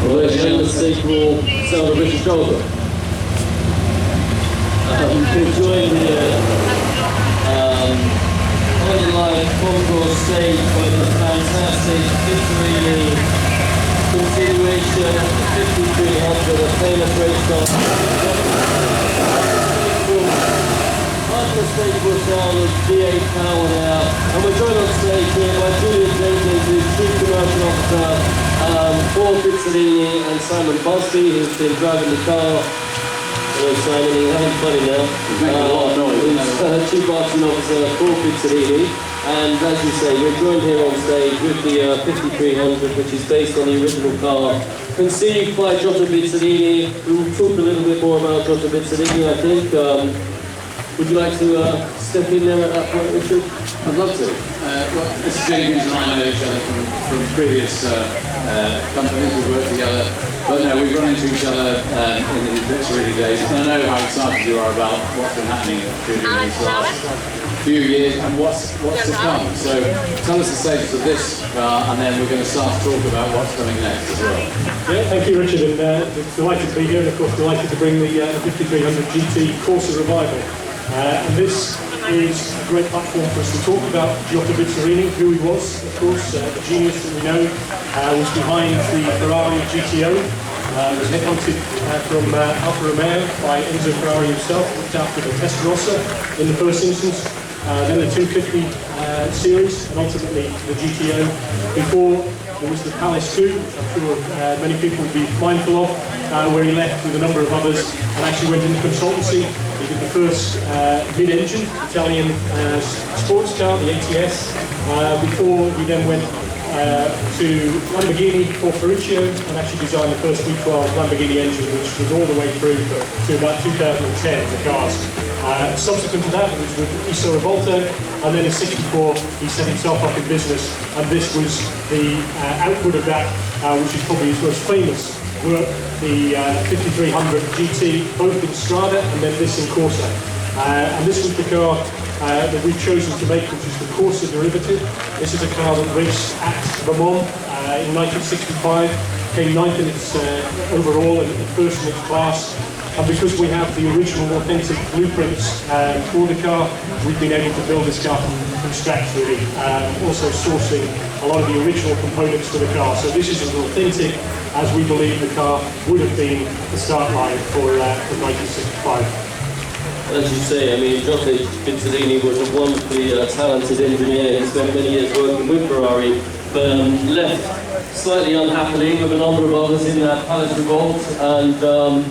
Well, again, the sequel, sound of Richard Shoulder. Enjoying the on-line concourse stage by the fantastic Bizzarrini continuation 5300, a famous race car. Unmistakable sound of V8 power now, and we're joined on stage here by Julian Jenkins, who's Chief Commercial Officer for Bizzarrini, and Simon Busby, who's been driving the car. Hello Simon, you're having fun now. Making a lot of noise. Chief Marketing Officer for Bizzarrini, and as you say, we're joined here on stage with the 5300, which is based on the original car, conceived by Giotto Bizzarrini. We will talk a little bit more about Giotto Bizzarrini, I think. Would you like to step in there at that point, Richard? I'd love to. Well, Mr. Jenkins and I know each other from previous companies. We've worked together. But no, we've run into each other in the Bizzarrini days. And I know how excited you are about what's been happening in these last few years and what's to come. So tell us the status of this car, and then we're going to start to talk about what's coming next as well. Yeah, thank you, Richard, and delighted to be here, and of course delighted to bring the 5300 GT Corsa Revival. And this is a great platform for us to talk about Giotto Bizzarrini, who he was, of course, the genius that we know, was behind the Ferrari GTO, was headhunted from Alfa Romeo by Enzo Ferrari himself, looked after the Testarossa in the first instance, then the 250 series, and ultimately the GTO. Before there was the Palace 2, which I'm sure many people would be mindful of, where he left with a number of others and actually went into consultancy. He did the first mid-engine Italian sports car, the ATS, before he then went to Lamborghini for Ferruccio and actually designed the first V12 Lamborghini engine, which was all the way through to about 2010, the cars. Subsequent to that, it was with Iso Rivolto, and then in '64 he set himself up in business, and this was the output of that, which is probably his most famous work, the 5300 GT, both in Strada and then this in Corsa. And this was the car that we've chosen to make, which is the Corsa derivative. This is a car that raced at Le Mans in 1965, came ninth in its overall and first in its class. And because we have the original authentic blueprints for the car, we've been able to build this car from scratch really, also sourcing a lot of the original components for the car. So this is as authentic as we believe the car would have been at the start line for 1965. As you say, I mean, Giotto Bizzarrini was a wonderfully talented engineer. He spent many years working with Ferrari, but left slightly unhappily with a number of others in that Palace Revolt, and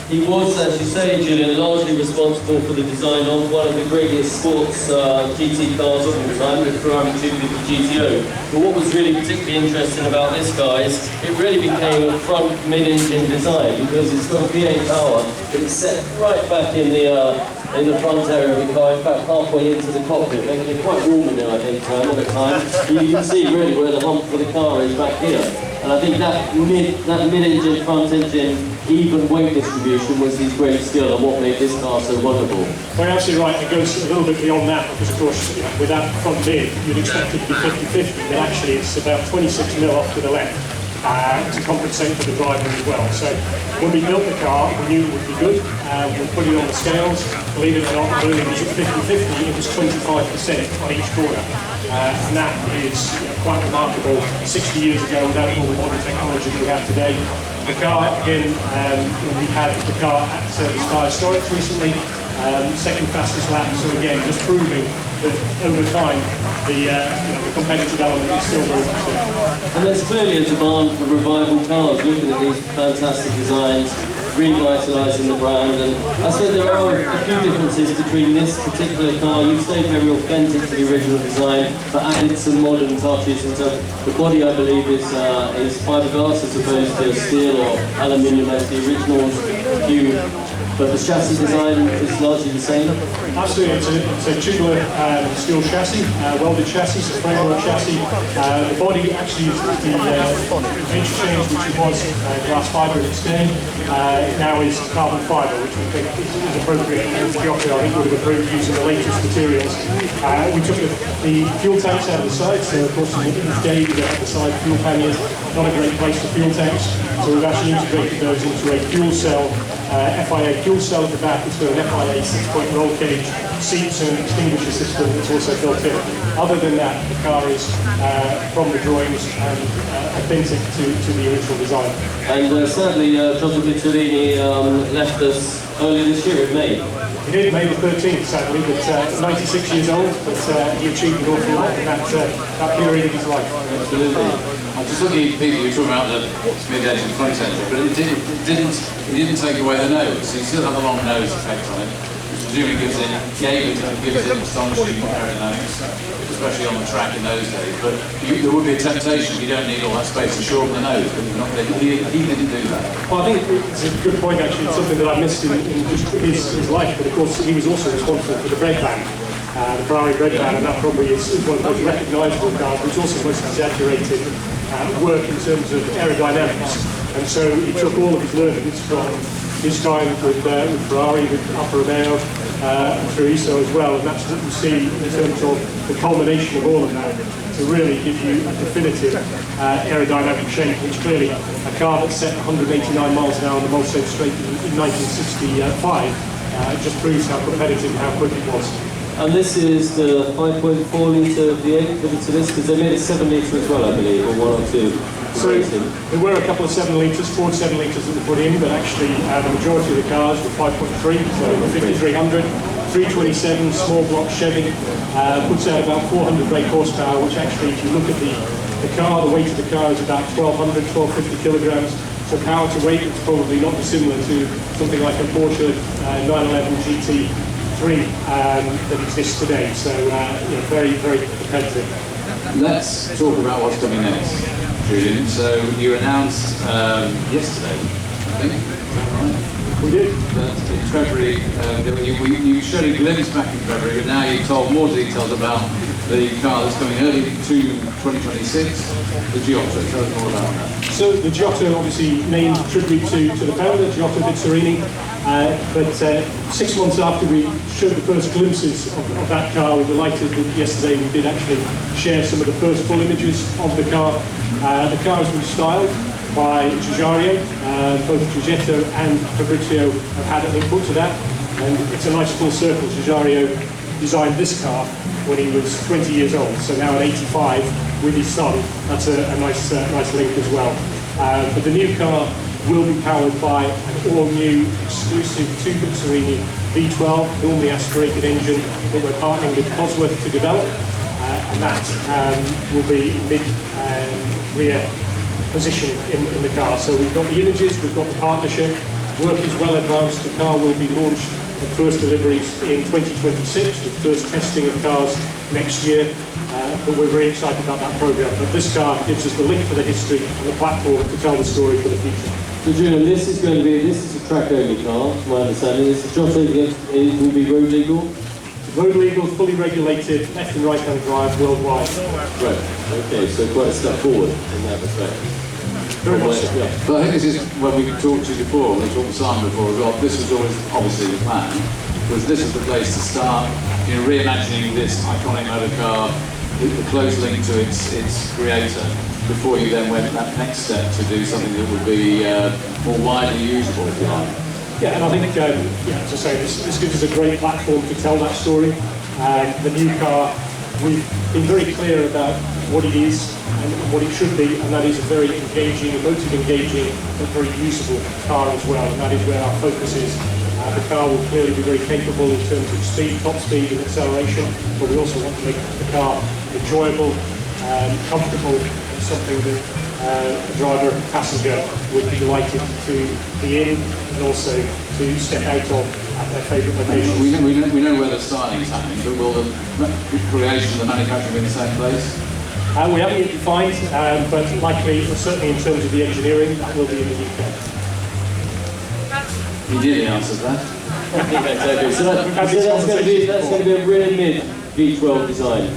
he was, as you say, Julian, largely responsible for the design of one of the greatest sports GT cars of all time, the Ferrari 250 GTO. But what was really particularly interesting about this car is it really became a front mid-engine design, because it's got a V8 power, but it's set right back in the front area of the car, in fact halfway into the cockpit, making it quite warm in there, I think, at the time. You can see really where the hump for the car is back here. And I think that mid-engine, front-engine, even weight distribution was his great skill and what made this car so wonderful. Well, you're absolutely right. It goes a little bit beyond that because, of course, with that front mid, you'd expect it to be 50-50, but actually it's about 26 mil off to the left to compensate for the driver as well. So when we built the car, we knew it would be good. We put it on the scales. Believe it or not, not only was it 50-50, it was 25% on each corner. And that is quite remarkable 60 years ago without all the modern technology that we have today. The car, again, we had the car at Star Historics recently, second fastest lap, so again, just proving that over time the competitive element is still very much there. And there's clearly a demand for revival cars, looking at these fantastic designs, revitalising the brand, and I suppose there are a few differences between this particular car. You've stayed very authentic to the original design, but added some modern touches into the body. I believe is fiberglass as opposed to steel or aluminium as the originals. A few but the chassis design is largely the same. Absolutely, it's a tubular steel chassis, welded chassis, a framework chassis. The body actually is the interchange, which was glass fibre in its day, now is carbon fibre, which we think is appropriate for the Giotto. I think would have approved using the latest materials. We took the fuel tanks out of the side, so of course in the day we had the side fuel panniers, not a great place for fuel tanks, so we've actually integrated those into a fuel cell, FIA fuel cell at the back. It's got an FIA 6-point roll cage, seats and extinguisher system that's also built in. Other than that, the car is from the drawings and authentic to the original design. And sadly, Giotto Bizzarrini left us earlier this year in May. He did, May the 13th, sadly, but 96 years old, but he achieved an awful lot in that period of his life. Absolutely. I'm just looking at people, you were talking about the mid-engine front engine, but it didn't take away the nose. So you still have a long nose effect on it, which presumably gives it astonishing aerodynamics, especially on the track in those days. But there would be a temptation, you don't need all that space to shore up the nose, but you're not, he didn't do that. Well, I think it's a good point, actually. It's something that I missed in just his life, but of course he was also responsible for the bread van. The Ferrari bread van, and that probably is one of the most recognisable cars, but it's also the most exaggerated work in terms of aerodynamics. And so he took all of his learnings from his time with Ferrari, with Alfa Romeo, and through ISO as well, and that's what you see in terms of the culmination of all of that to really give you a definitive aerodynamic shape, which clearly a car that set 189 miles an hour on the Molsheim Straight in 1965 just proves how competitive and how quick it was. And this is the 5.4 litre V8 that it's this, because they made it 7 litre as well, I believe, or 1 or 2. So there were a couple of 7 litres, Ford 7 litres that were put in, but actually the majority of the cars were 5.3, so the 5300, 327 small block Chevy, puts out about 400 brake horsepower, which actually, if you look at the car, the weight of the car is about 1200, 1250 kilograms. So power to weight is probably not dissimilar to something like a Porsche 911 GT3 that exists today. So very, very competitive. Let's talk about what's coming next, Julian. So you announced yesterday, I think, right? We did. That in February, you showed a glimpse back in February, but now you've told more details about the car that's coming early to 2026, the Giotto. Tell us more about that. So the Giotto, obviously named tribute to the founder, Giotto Bizzarrini, but 6 months after we showed the first glimpses of that car, we're delighted that yesterday we did actually share some of the first full images of the car. The car has been styled by Giugiaro. Both Giugiaro and Fabrizio have had an input to that, and it's a nice full circle. Giugiaro designed this car when he was 20 years old, so now at 85 with his son. That's a nice link as well. But the new car will be powered by an all-new exclusive to Bizzarrini V12, normally aspirated engine that we're partnering with Cosworth to develop, and that will be mid-rear position in the car. So we've got the images, we've got the partnership, work is well advanced. The car will be launched at first deliveries in 2026, with first testing of cars next year, but we're very excited about that program. But this car gives us the link for the history and the platform to tell the story for the future. So Julian, this is a track-only car, to my understanding. This is Giotto, it will be road legal? Road legal, fully regulated, left and right-hand drive worldwide. Right, okay, so quite a step forward in that respect. Very much so. Yeah. But I think this is when we talked to you before, we talked to Simon before as well, this was always obviously the plan, because this is the place to start, reimagining this iconic motor car, the close link to its creator, before you then went that next step to do something that would be more widely usable, if you like. Yeah, and I think, as I say, this gives us a great platform to tell that story. The new car, we've been very clear about what it is and what it should be, and that is a very engaging, emotive engaging, but very usable car as well, and that is where our focus is. The car will clearly be very capable in terms of speed, top speed and acceleration, but we also want to make the car enjoyable, comfortable, and something that a driver, passenger would be delighted to be in, and also to step out of at their favourite location. We know where the styling is happening, but will the creation, the manufacturing be in the same place? We haven't yet defined, but likely, certainly in terms of the engineering, that will be in the UK. You nearly answered that. Yeah, exactly. So that's going to be a rear mid V12 design,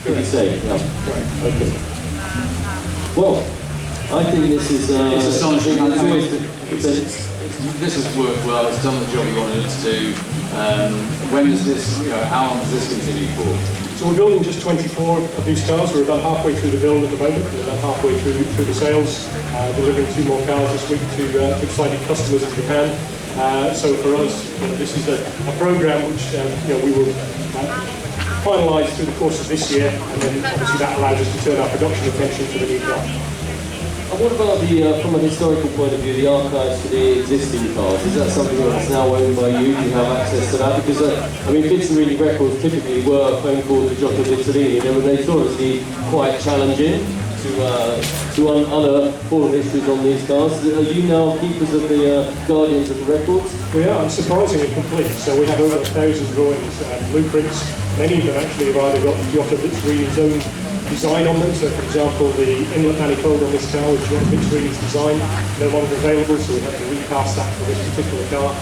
would you say? Yeah. Right. Okay. Well, I think this is It's astonishing. It's This has worked well. It's done the job you wanted it to do. When does this? How long does this continue for? So we're building just 24 of these cars. We're about halfway through the build at the moment. We're about halfway through the sales. Delivering 2 more cars this week to excited customers in Japan. So for us, this is a program which we will finalise through the course of this year, and then obviously that allows us to turn our production attention to the new car. And what about from an historical point of view, the archives for the existing cars? Is that something that's now owned by you? Do you have access to that? Because, Bizzarrini records typically were phone calls to Giotto Bizzarrini. They were notoriously quite challenging to unearth full histories on these cars. Are you now keepers of the guardians of the records? We are, surprisingly complete. So we have over 1,000 drawings and blueprints. Many of them actually have either got Giotto Bizzarrini's own design on them. So for example, the inlet manifold on this car, which is Giotto Bizzarrini's design, no longer available, so we have to recast that for this particular car.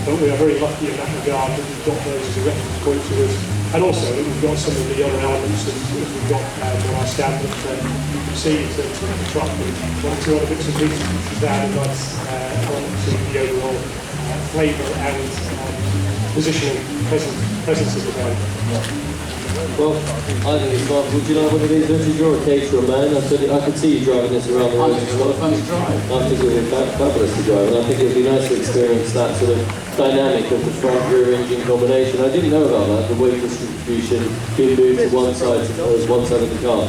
But we are very lucky in that regard that we've got those as a reference point to us. And also that we've got some of the other elements that we've got on our stand that you can see in terms of the truck with 1 or 2 other bits and pieces which is added nice elements of the overall flavour and positioning presence of the brand. Well, I think it's fun. Would you like one of these? Because you're a caterer, man. I could see you driving this around the road. It's a lot of fun to drive. I think it would be fabulous to drive, and I think it would be nice to experience that sort of dynamic of the front-rear engine combination. I didn't know about that, the weight distribution being moved to one side of the car.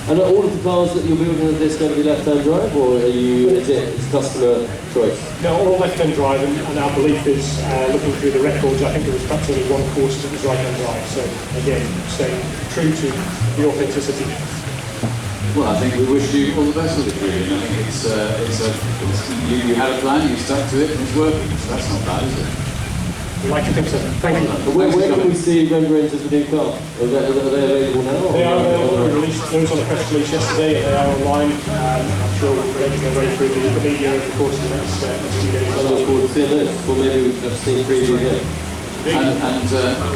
And are all of the cars that you're building are this going to be left-hand drive, or is it customer choice? No, all left-hand drive, and our belief is, looking through the records, I think there was perhaps only 1 course that was right-hand drive. So again, staying true to the authenticity. Well, I think we wish you all the best with it, really. I think you had a plan, you stuck to it, and it's working. So that's not bad, is it? We'd like to think so. Thank you. Where can we see renderings of the new car? Are they available now? They are available. We released those on a press release yesterday, and they are online. I'm sure we'll be making our way through the media over the course of the next few days. I look forward to seeing this. Well, maybe we can have seen preview here. And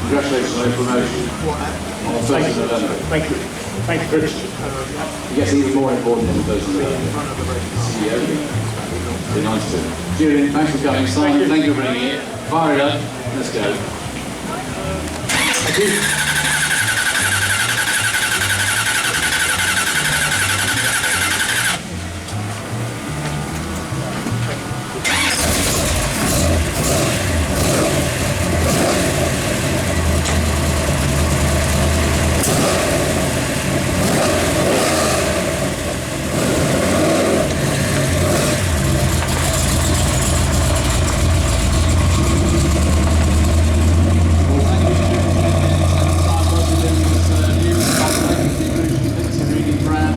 congratulations on your promotion on the 1st of November. Thank you. Thank you, Chris. It gets even more important on the 1st of November. CEO. Be nice to. Julian, thanks for coming. Simon, thank you for bringing it. Fire it up. Let's go. Thank you.